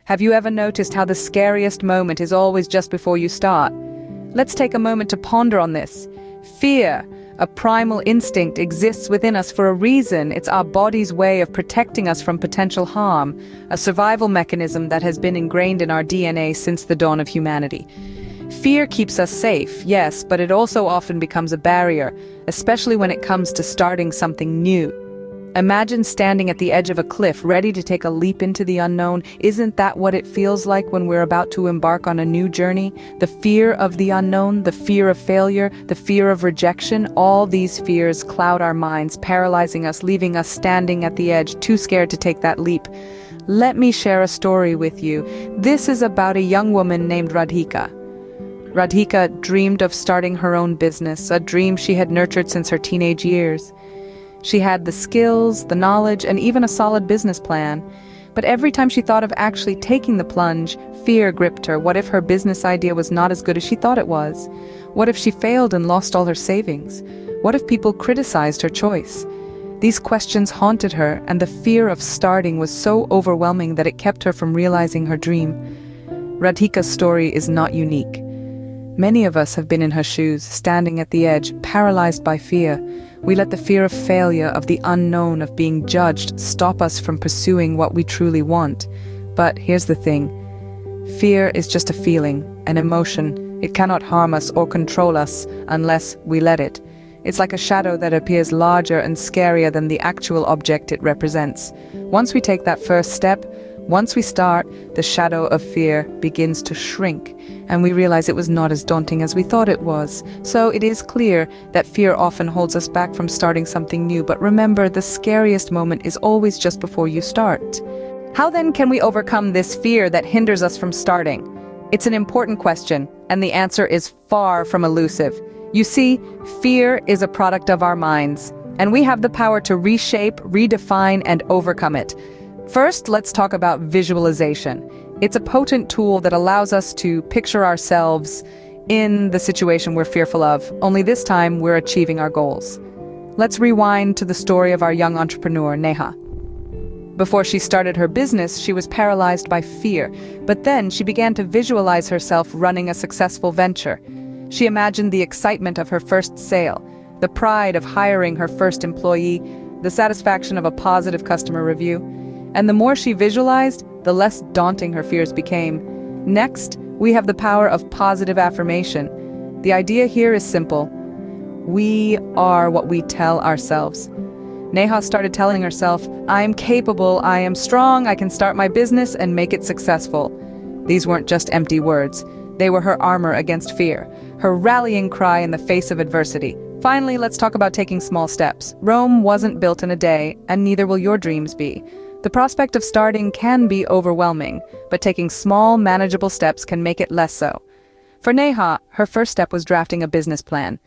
Have you ever noticed how the scariest moment is always just before you start? Let's take a moment to ponder on this. Fear, a primal instinct, exists within us for a reason. It's our body's way of protecting us from potential harm, a survival mechanism that has been ingrained in our DNA since the dawn of humanity. Fear keeps us safe, yes, but it also often becomes a barrier, especially when it comes to starting something new. Imagine standing at the edge of a cliff, ready to take a leap into the unknown. Isn't that what it feels like when we're about to embark on a new journey? The fear of the unknown, the fear of failure, the fear of rejection, all these fears cloud our minds, paralyzing us, leaving us standing at the edge, too scared to take that leap. Let me share a story with you. This is about a young woman named Radhika. Radhika dreamed of starting her own business, a dream she had nurtured since her teenage years. She had the skills, the knowledge, and even a solid business plan. But every time she thought of actually taking the plunge, fear gripped her. What if her business idea was not as good as she thought it was? What if she failed and lost all her savings? What if people criticized her choice? These questions haunted her, and the fear of starting was so overwhelming that it kept her from realizing her dream. Radhika's story is not unique. Many of us have been in her shoes, standing at the edge, paralyzed by fear. We let the fear of failure, of the unknown, of being judged, stop us from pursuing what we truly want. But here's the thing. Fear is just a feeling, an emotion. It cannot harm us or control us unless we let it. It's like a shadow that appears larger and scarier than the actual object it represents. Once we take that first step, once we start, the shadow of fear begins to shrink, and we realize it was not as daunting as we thought it was. So it is clear that fear often holds us back from starting something new, but remember, the scariest moment is always just before you start. How then can we overcome this fear that hinders us from starting? It's an important question, and the answer is far from elusive. You see, fear is a product of our minds, and we have the power to reshape, redefine, and overcome it. First, let's talk about visualization. It's a potent tool that allows us to picture ourselves in the situation we're fearful of, only this time we're achieving our goals. Let's rewind to the story of our young entrepreneur, Neha. Before she started her business, she was paralyzed by fear, but then she began to visualize herself running a successful venture. She imagined the excitement of her first sale, the pride of hiring her first employee, the satisfaction of a positive customer review. And the more she visualized, the less daunting her fears became. Next, we have the power of positive affirmation. The idea here is simple. We are what we tell ourselves. Neha started telling herself, "I am capable, I am strong, I can start my business and make it successful." These weren't just empty words. They were her armor against fear, her rallying cry in the face of adversity. Finally, let's talk about taking small steps. Rome wasn't built in a day, and neither will your dreams be. The prospect of starting can be overwhelming, but taking small, manageable steps can make it less so. For Neha, her first step was drafting a business plan.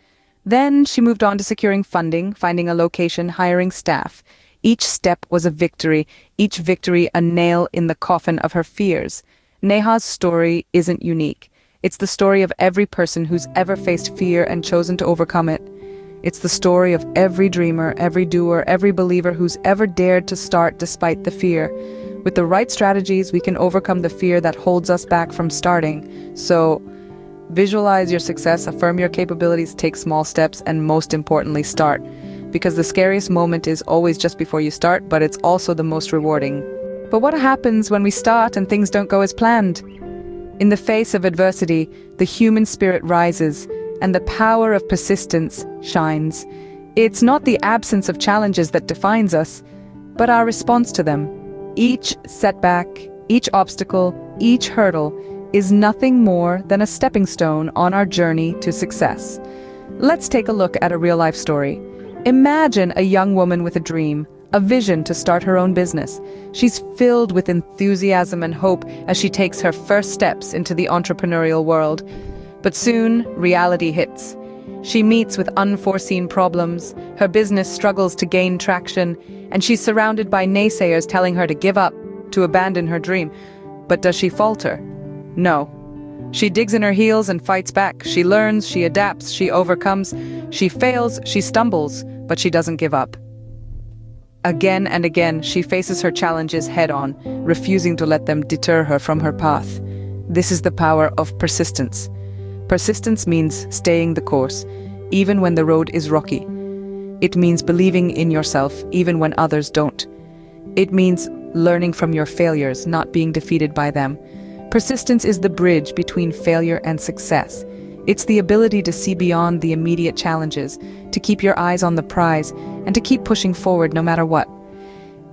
Then she moved on to securing funding, finding a location, hiring staff. Each step was a victory, each victory a nail in the coffin of her fears. Neha's story isn't unique. It's the story of every person who's ever faced fear and chosen to overcome it. It's the story of every dreamer, every doer, every believer who's ever dared to start despite the fear. With the right strategies, we can overcome the fear that holds us back from starting. So, visualize your success, affirm your capabilities, take small steps, and most importantly, start. Because the scariest moment is always just before you start, but it's also the most rewarding. But what happens when we start and things don't go as planned? In the face of adversity, the human spirit rises, and the power of persistence shines. It's not the absence of challenges that defines us, but our response to them. Each setback, each obstacle, each hurdle is nothing more than a stepping stone on our journey to success. Let's take a look at a real-life story. Imagine a young woman with a dream, a vision to start her own business. She's filled with enthusiasm and hope as she takes her first steps into the entrepreneurial world. But soon, reality hits. She meets with unforeseen problems, her business struggles to gain traction, and she's surrounded by naysayers telling her to give up, to abandon her dream. But does she falter? No. She digs in her heels and fights back. She learns, she adapts, she overcomes. She fails, she stumbles, but she doesn't give up. Again and again, she faces her challenges head-on, refusing to let them deter her from her path. This is the power of persistence. Persistence means staying the course, even when the road is rocky. It means believing in yourself, even when others don't. It means learning from your failures, not being defeated by them. Persistence is the bridge between failure and success. It's the ability to see beyond the immediate challenges, to keep your eyes on the prize, and to keep pushing forward no matter what.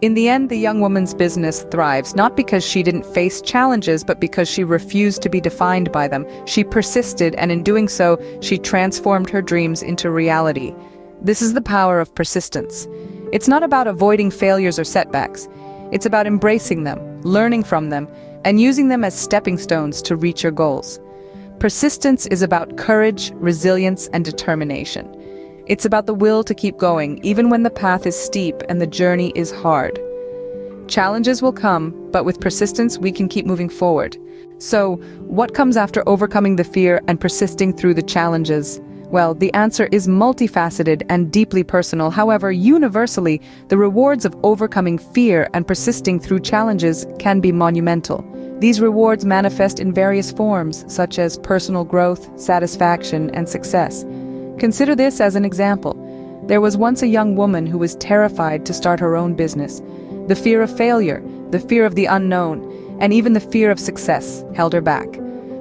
In the end, the young woman's business thrives, not because she didn't face challenges, but because she refused to be defined by them. She persisted, and in doing so, she transformed her dreams into reality. This is the power of persistence. It's not about avoiding failures or setbacks. It's about embracing them, learning from them, and using them as stepping stones to reach your goals. Persistence is about courage, resilience, and determination. It's about the will to keep going, even when the path is steep and the journey is hard. Challenges will come, but with persistence, we can keep moving forward. So, what comes after overcoming the fear and persisting through the challenges? Well, the answer is multifaceted and deeply personal. However, universally, the rewards of overcoming fear and persisting through challenges can be monumental. These rewards manifest in various forms, such as personal growth, satisfaction, and success. Consider this as an example. There was once a young woman who was terrified to start her own business. The fear of failure, the fear of the unknown, and even the fear of success held her back.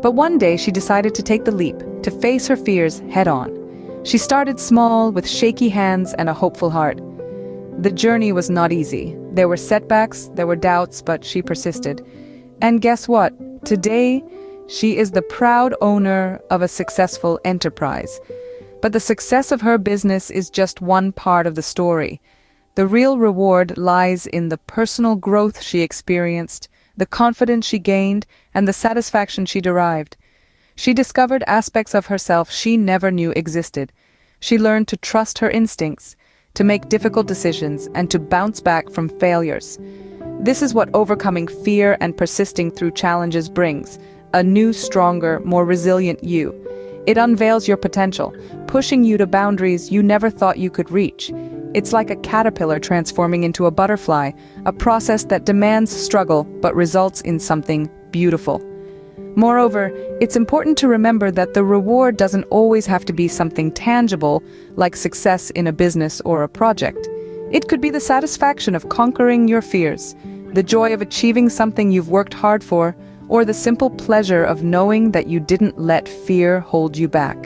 But one day she decided to take the leap, to face her fears head-on. She started small, with shaky hands and a hopeful heart. The journey was not easy. There were setbacks, there were doubts, but she persisted. And guess what? Today, she is the proud owner of a successful enterprise. But the success of her business is just one part of the story. The real reward lies in the personal growth she experienced, the confidence she gained, and the satisfaction she derived. She discovered aspects of herself she never knew existed. She learned to trust her instincts, to make difficult decisions, and to bounce back from failures. This is what overcoming fear and persisting through challenges brings: a new, stronger, more resilient you. It unveils your potential, pushing you to boundaries you never thought you could reach. It's like a caterpillar transforming into a butterfly, a process that demands struggle but results in something beautiful. Moreover, it's important to remember that the reward doesn't always have to be something tangible, like success in a business or a project. It could be the satisfaction of conquering your fears, the joy of achieving something you've worked hard for, or the simple pleasure of knowing that you didn't let fear hold you back.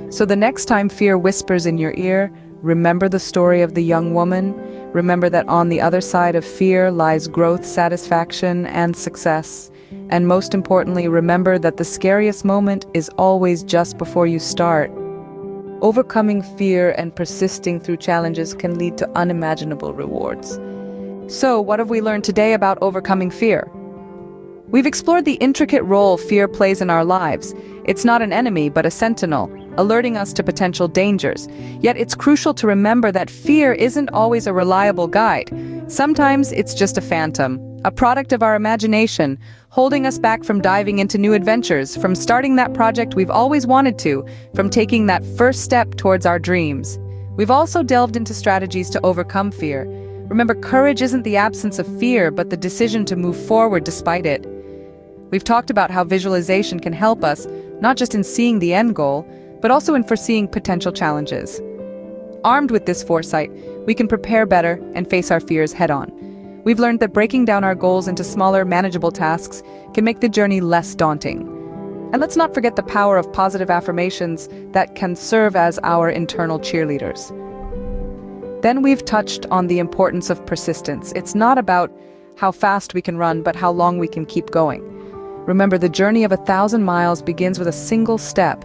So the next time fear whispers in your ear, remember the story of the young woman. Remember that on the other side of fear lies growth, satisfaction, and success. And most importantly, remember that the scariest moment is always just before you start. Overcoming fear and persisting through challenges can lead to unimaginable rewards. So, what have we learned today about overcoming fear? We've explored the intricate role fear plays in our lives. It's not an enemy, but a sentinel, alerting us to potential dangers. Yet it's crucial to remember that fear isn't always a reliable guide. Sometimes it's just a phantom, a product of our imagination, holding us back from diving into new adventures, from starting that project we've always wanted to, from taking that first step towards our dreams. We've also delved into strategies to overcome fear. Remember, courage isn't the absence of fear, but the decision to move forward despite it. We've talked about how visualization can help us, not just in seeing the end goal, but also in foreseeing potential challenges. Armed with this foresight, we can prepare better and face our fears head-on. We've learned that breaking down our goals into smaller, manageable tasks can make the journey less daunting. And let's not forget the power of positive affirmations that can serve as our internal cheerleaders. Then we've touched on the importance of persistence. It's not about how fast we can run, but how long we can keep going. Remember, the journey of 1,000 miles begins with a single step.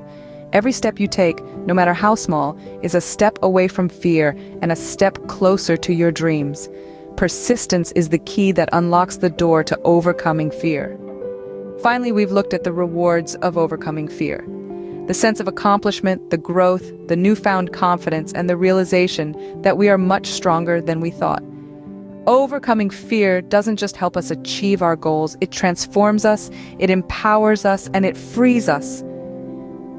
Every step you take, no matter how small, is a step away from fear and a step closer to your dreams. Persistence is the key that unlocks the door to overcoming fear. Finally, we've looked at the rewards of overcoming fear. The sense of accomplishment, the growth, the newfound confidence, and the realization that we are much stronger than we thought. Overcoming fear doesn't just help us achieve our goals, it transforms us, it empowers us, and it frees us.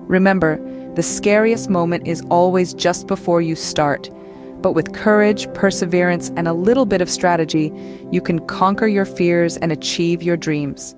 Remember, the scariest moment is always just before you start. But with courage, perseverance, and a little bit of strategy, you can conquer your fears and achieve your dreams.